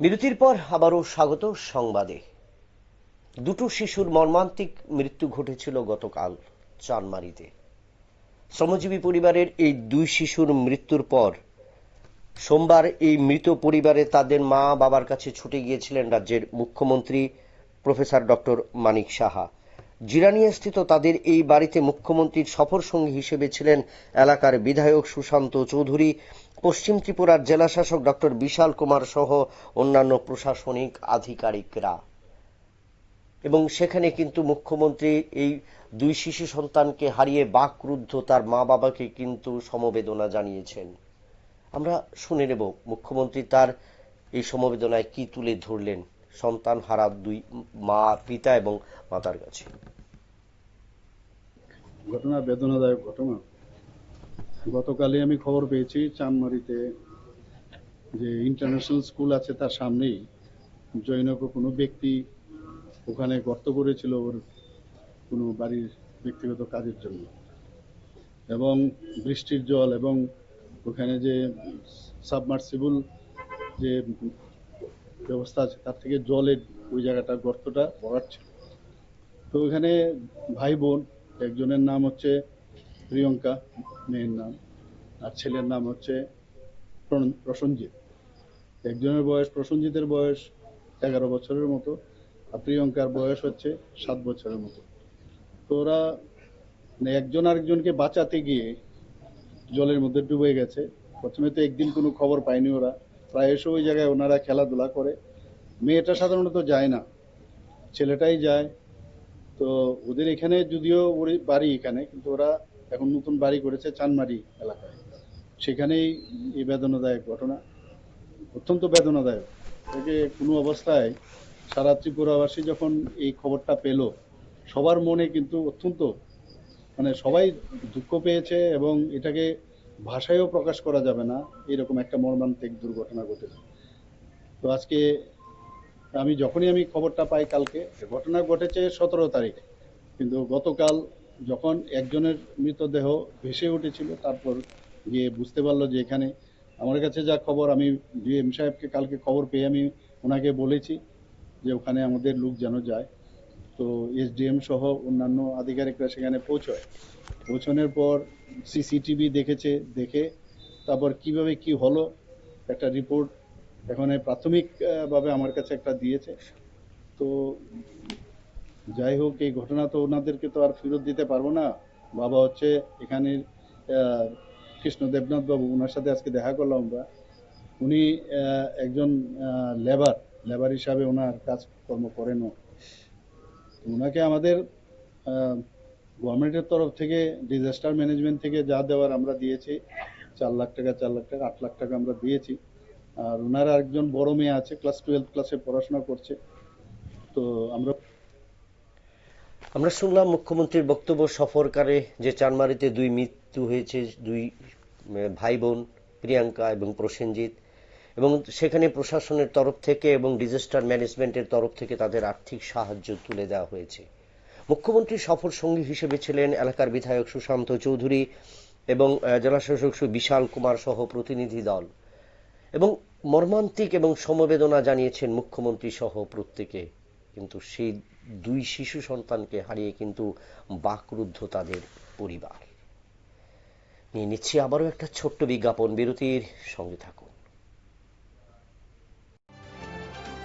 বিরতির পর আবারও স্বাগত সংবাদে। দুটো শিশুর মর্মান্তিক মৃত্যু ঘটেছিল গতকাল চানমারিতে। শ্রমজীবী পরিবারের এই দুই শিশুর মৃত্যুর পর সোমবার এই মৃত পরিবারে তাদের মা বাবার কাছে ছুটে গিয়েছিলেন রাজ্যের মুখ্যমন্ত্রী প্রফেসর ডক্টর মানিক সাহা। জিরানিয়াস্থিত তাদের এই বাড়িতে মুখ্যমন্ত্রীর সফর সঙ্গী হিসেবে ছিলেন এলাকার বিধায়ক সুশান্ত চৌধুরী, পশ্চিম ত্রিপুরার জেলাশাসক ডক্টর বিশাল কুমার সহ অন্যান্য প্রশাসনিক আধিকারিকরা। এবং সেখানে কিন্তু মুখ্যমন্ত্রী এই দুই শিশু সন্তানকে হারিয়ে বাকরুদ্ধ তার মা বাবাকে কিন্তু সমবেদনা জানিয়েছেন। আমরা শুনে নেব মুখ্যমন্ত্রী তার এই সমবেদনায় কি তুলে ধরলেন সন্তান হারা দুই পিতা এবং মাতার কাছে। ঘটনা বেদনাদায়ক ঘটনা। গতকালই আমি খবর পেয়েছি চানমারিতে যে ইন্টারন্যাশনাল স্কুল আছে তার সামনেই জৈনক কোনো ব্যক্তি ওখানে গর্ত করেছিল ওর কোনো বাড়ির ব্যক্তিগত কাজের জন্য, এবং বৃষ্টির জল এবং ওখানে যে সাবমার্সিবল যে ব্যবস্থা আছে তার থেকে জলের ওই জায়গাটা গর্তটা ভরাচ্ছিল। তো ওখানে ভাই বোন, একজনের নাম হচ্ছে প্রিয়ঙ্কা মেয়ের নাম, আর ছেলের নাম হচ্ছে প্রসঞ্জিৎ। একজনের বয়স, প্রসঞ্জিতের বয়স 11 বছরের মতো, আর প্রিয়ঙ্কার বয়স হচ্ছে 7 বছরের মতো। তো ওরা একজন আরেকজনকে বাঁচাতে গিয়ে জলের মধ্যে ডুবে গেছে। প্রথমে তো একদিন কোনো খবর পায়নি ওরা, প্রায়শ ওই জায়গায় ওনারা খেলাধুলা করে। মেয়েটা সাধারণত যায় না, ছেলেটাই যায়। তো ওদের এখানে যদিও ওর বাড়ি এখানে, কিন্তু ওরা এখন নতুন বাড়ি করেছে চানমারি এলাকায়, সেখানেই এই বেদনাদায়ক ঘটনা। অত্যন্ত বেদনাদায়ক। একে কোনো অবস্থায় সারা ত্রিপুরাবাসী যখন এই খবরটা পেল, সবার মনে কিন্তু অত্যন্ত সবাই দুঃখ পেয়েছে, এবং এটাকে ভাষায়ও প্রকাশ করা যাবে না, এরকম একটা মর্মান্তিক দুর্ঘটনা ঘটেছে। তো আজকে যখনই আমি খবরটা পাই, কালকে ঘটনা ঘটেছে 17 তারিখ, কিন্তু গতকাল যখন একজনের মৃতদেহ ভেসে উঠেছিল, তারপর গিয়ে বুঝতে পারলো যে এখানে, আমার কাছে যা খবর, আমি ডিএম সাহেবকে কালকে খবর পেয়ে আমি ওনাকে বলেছি যে ওখানে আমাদের লোক যেন যায়। তো এসডিএম সহ অন্যান্য আধিকারিকরা সেখানে পৌঁছানোর পর সিসিটিভি দেখেছে, দেখে তারপর কিভাবে কি হলো একটা রিপোর্ট এখন প্রাথমিকভাবে আমার কাছে একটা দিয়েছে। তো যাই হোক, এই ঘটনা তো ওনাদেরকে তো আর ফেরত দিতে পারবো না। বাবা হচ্ছে এখানের কৃষ্ণ দেবনাথ বাবু, ওনার সাথে আজকে দেখা করলাম আমরা। উনি একজন লেবার হিসাবে ওনার কাজকর্ম করেন। ওনাকে আমাদের গভর্নমেন্টের তরফ থেকে, ডিজাস্টার ম্যানেজমেন্ট থেকে যা দেওয়ার আমরা দিয়েছি, 4 লাখ টাকা 8 লাখ টাকা আমরা দিয়েছি। আর ওনার একজন বড় মেয়ে আছে, ক্লাস 12 ক্লাসে পড়াশোনা করছে। তো আমরা শুনলাম মুখ্যমন্ত্রীর বক্তব্য, সফরকারে যে চানমারিতে দুই মৃত্যু হয়েছে, দুই ভাই বোন প্রিয়াঙ্কা এবং প্রসেনজিৎ, এবং সেখানে প্রশাসনের তরফ থেকে এবং ডিজাস্টার ম্যানেজমেন্টের তরফ থেকে তাদের আর্থিক সাহায্য তুলে দেওয়া হয়েছে। মুখ্যমন্ত্রীর সফর সঙ্গী হিসেবে ছিলেন এলাকার বিধায়ক সুশান্ত চৌধুরী এবং জেলাশাসক বিশাল কুমার সহ প্রতিনিধি দল। এবং মর্মান্তিক এবং সমবেদনা জানিয়েছেন মুখ্যমন্ত্রী সহ প্রত্যেকে। কিন্তু সেই দুই শিশু সন্তানকে হারিয়ে কিন্তু বাকরুদ্ধ তাদের পরিবার। নিয়ে নিচ্ছি আবারও একটা ছোট্ট বিজ্ঞাপন, বিরতির সঙ্গে থাকুন।